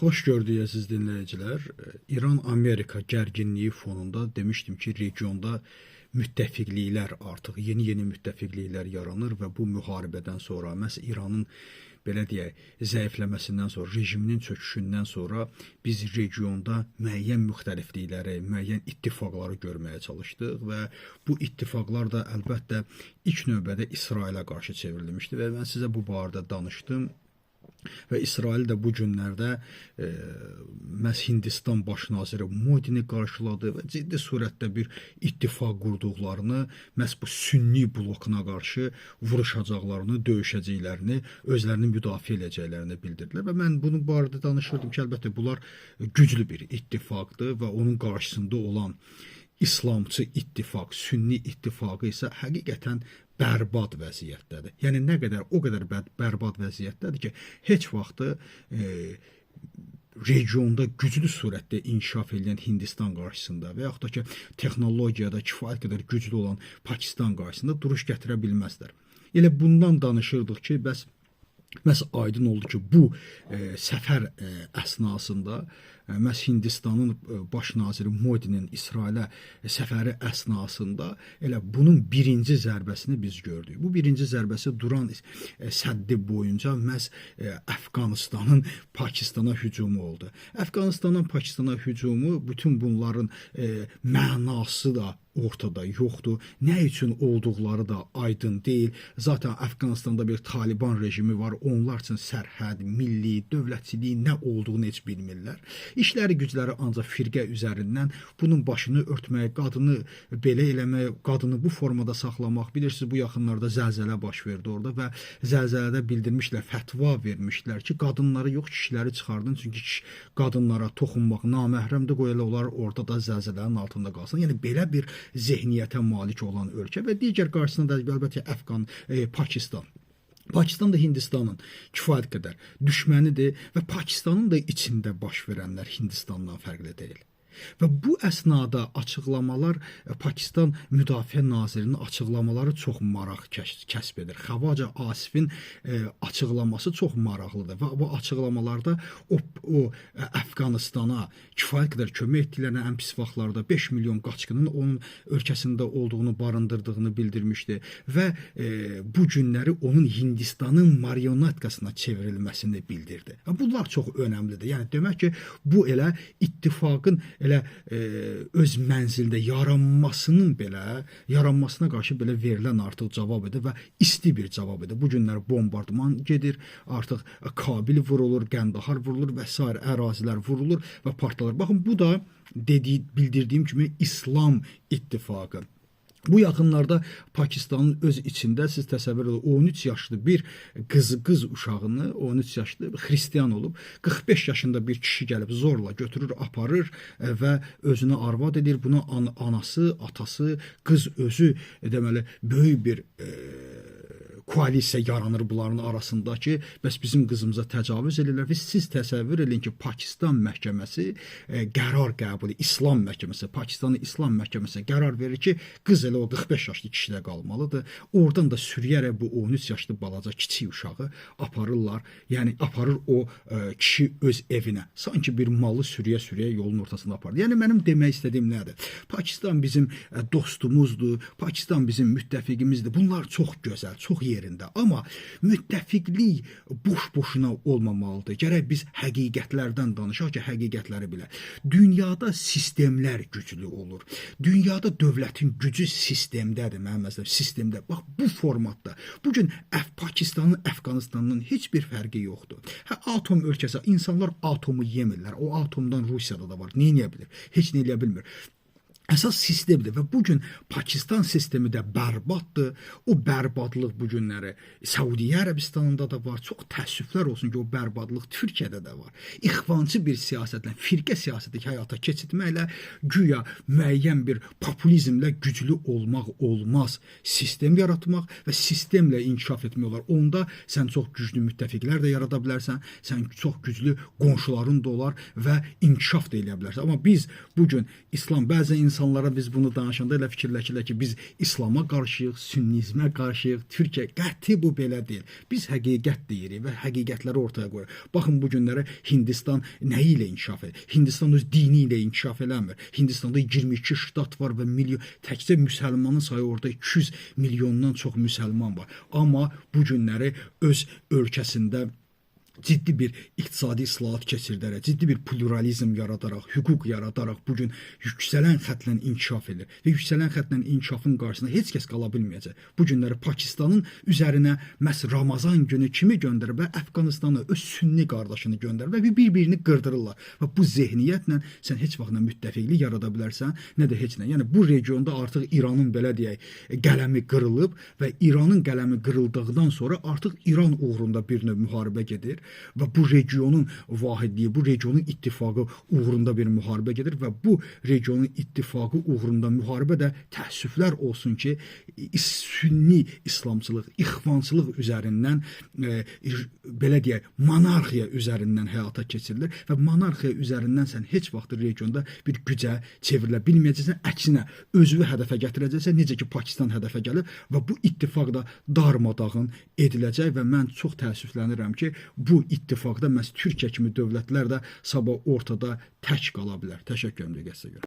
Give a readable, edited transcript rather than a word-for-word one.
Hoş gördük siz dinleyiciler. İran-Amerika gərginliyi fonunda demiştim ki, regionda müttəfiqliklər artıq yeni müttəfiqliklər yaranır və bu müharibədən sonra, məhz İranın belə deyək, zəifləməsindən sonra, rejiminin çöküşündən sonra biz regionda müəyyən müxtəliflikləri, müəyyən ittifaqları görməyə çalışdıq və bu ittifaqlar da əlbəttə ilk növbədə İsrailə qarşı çevrilmişdi və mən sizə bu barədə danışdım. Və İsrail də bu günlərdə məhz Hindistan baş naziri Modini qarşıladı və ciddi surətdə bir ittifaq qurduqlarını, məhz bu sünni blokuna qarşı vuruşacaqlarını, döyüşəcəklərini, özlərini müdafiə edəcəklərini bildirdilər. Və mən bunun barədə danışırdım ki, əlbəttə bunlar güclü bir ittifaqdır və onun qarşısında olan İslamçı ittifaq, sünni ittifaqı isə həqiqətən bərbad vəziyyətdədir. Yəni nə qədər, o qədər bərbad vəziyyətdədir ki, heç vaxtı regionda güclü surətdə inkişaf edən Hindistan qarşısında və yaxud da ki, texnologiyada kifayət qədər güclü olan Pakistan qarşısında duruş gətirə bilməzlər. Elə bundan danışırdıq ki, məhz aydın oldu ki, bu səfər əsnasında məhz Hindistanın baş naziri Modinin İsrailə səfəri əsnasında elə bunun birinci zərbəsini biz gördük. Bu birinci zərbəsi Duran səddi boyunca məhz Əfqanistanın Pakistana hücumu oldu. Əfqanistanın Pakistana hücumu, bütün bunların mənası da ortada yoxdur. Nə üçün olduqları da aydın deyil. Zaten Əfqanistanda bir Taliban rejimi var. Onlar üçün sərhəd, milli, dövlətçiliyi nə olduğunu heç bilmirlər. İşləri gücləri ancaq firqə üzərindən bunun başını örtmək, qadını belə eləmək, qadını bu formada saxlamaq. Bilirsiniz, bu yaxınlarda zəlzələ baş verdi orada və zəlzələdə bildirmişlər, fətva vermişlər ki, qadınları yox, kişiləri çıxardın. Çünki qadınlara toxunmaq naməhrəmdir, qoy elə onlar orada da zəlzələnin altında qalsın. Yəni belə bir zehniyyətə malik olan ölkə və digər qarşısında da əlbəttə Pakistan. Pakistan da Hindistanın kifayət qədər düşmənidir və Pakistanın da içində baş verənlər Hindistandan fərqli deyil. Və bu əsnada açıqlamalar, Pakistan Müdafiə Nazirinin açıqlamaları çox maraq kəsb edir. Xavaca Asifin açıqlaması çox maraqlıdır və bu açıqlamalarda o Əfqanistana kifayət qədər kömək etdiklərinə ən pis vaxtlarda 5 milyon qaçqının onun ölkəsində olduğunu, barındırdığını bildirmişdi və bu günləri onun Hindistanın marionetkasına çevrilməsini bildirdi. Bunlar çox önəmlidir. Yəni demək ki, bu elə ittifaqın öz mənzildə yaranmasına qarşı belə verilən artıq cavab edir və isti bir cavab edir. Bu günlər bombardman gedir, artıq Kabil vurulur, Qəndahar vurulur və s. ərazilər vurulur və partlar. Baxın, bu da bildirdiyim kimi İslam ittifaqı. Bu yaxınlarda Pakistanın öz içində siz təsəvvür edin, 13 yaşlı bir qız uşağını, 13 yaşlı xristiyan olub, 45 yaşında bir kişi gəlib zorla götürür, aparır və özünə arvad edir. Buna anası, atası, qız özü deməli böyük bir koalisiya yaranır bunların arasında ki, bəs bizim qızımıza təcavüz edirlər və siz təsəvvür edin ki, Pakistan məhkəməsi qərar qəbul edir, İslam məhkəməsi, Pakistanın İslam məhkəməsi qərar verir ki, qız elə o 45 yaşlı kişidə qalmalıdır. Oradan da sürüyərək bu 13 yaşlı balaca kiçik uşağı aparırlar. Yəni aparır o kişi öz evinə. Sanki bir malı sürüyə yolun ortasında aparır. Yəni mənim demək istədiyim nədir? Pakistan bizim dostumuzdur, Pakistan bizim müttəfiqimizdir. Bunlar çox gözəl, çox yerində. Amma müttəfiqlik boş-boşuna olmamalıdır. Gərək biz həqiqətlərdən danışaq ki, həqiqətləri bilək. Dünyada sistemlər güclü olur. Dünyada dövlətin gücü sistemdədir, mənim məsələn, sistemdə. Bax, bu formatda. Bugün Pakistanın, Əfqanistanın heç bir fərqi yoxdur. Atom ölkəsi, insanlar atomu yemirlər. O atomdan Rusiyada da var. Neyə bilir? Heç nə eləyə bilmir. Əsas sistemdir və bugün Pakistan sistemi də bərbaddır. O bərbadlıq bu günləri Səudiyyə Ərəbistanında da var. Çox təəssüflər olsun ki, o bərbadlıq Türkiyədə də var. İxvancı bir siyasətlə, firqə siyasəti həyata keçirməklə, güya müəyyən bir populizmlə güclü olmaq olmaz. Sistem yaratmaq və sistemlə inkişaf etmək olar. Onda sən çox güclü müttəfiqlər də yarada bilərsən, sən çox güclü qonşuların da olar və inkişaf da eləyə bilərsən. Amma biz bugün İslam, bəzən insanlar insanlara biz bunu danışanda elə fikirləşirlər ki, biz İslama qarşıyıq, sünnizmə qarşıyıq, Türkiyə qəti bu belə deyil. Biz həqiqət deyirik və həqiqətləri ortaya qoyuruq. Baxın bu günləri Hindistan nəyi ilə inkişaf edir? Hindistan öz dini ilə inkişaf eləmir. Hindistanda 22 ştat var və təkcə müsəlmanın sayı orada 200 milyondan çox müsəlman var. Amma bu günləri öz ölkəsində ciddi bir iqtisadi islahat keçirdərək, ciddi bir pluralizm yaradaraq, hüquq yaradaraq bugün yüksələn xəttlə inkişaf edir. Və yüksələn xəttlə inkişafın qarşısında heç kəs qala bilməyəcək. Bu günləri Pakistanın üzərinə məhz Ramazan günü kimi göndərib və Əfqanistanı öz sünni qardaşını göndərib və bir-birini qırdırırlar. Və bu zehniyyətlə sən heç vaxt nə müttəfiqlik yarada bilərsən, nə də heç nə. Yəni bu regionda artıq İranın belə deyək, qələmi qırılıb və İranın qələmi qırıldıqdan sonra artıq İran uğrunda bir növ müharibə gedir. Və bu regionun vahidliyi, bu regionun ittifaqı uğrunda bir müharibə gedir və bu regionun ittifaqı uğrunda müharibə də təəssüflər olsun ki, sünni İslamçılıq, ixvançılıq üzərindən, belə deyək, monarxiya üzərindən həyata keçirilir və monarxiya üzərindən sən heç vaxt regionda bir gücə çevrilə bilməyəcəksən, əksinə özünü hədəfə gətirəcəksən, necə ki Pakistan hədəfə gəlib və bu ittifaq da darmadağın ediləcək və mən çox təəssüflənirəm ki, bu ittifaqda məhz Türkiyə kimi dövlətlər də sabah ortada tək qala bilər. Təşəkkür edirəm diqqətinizə görə.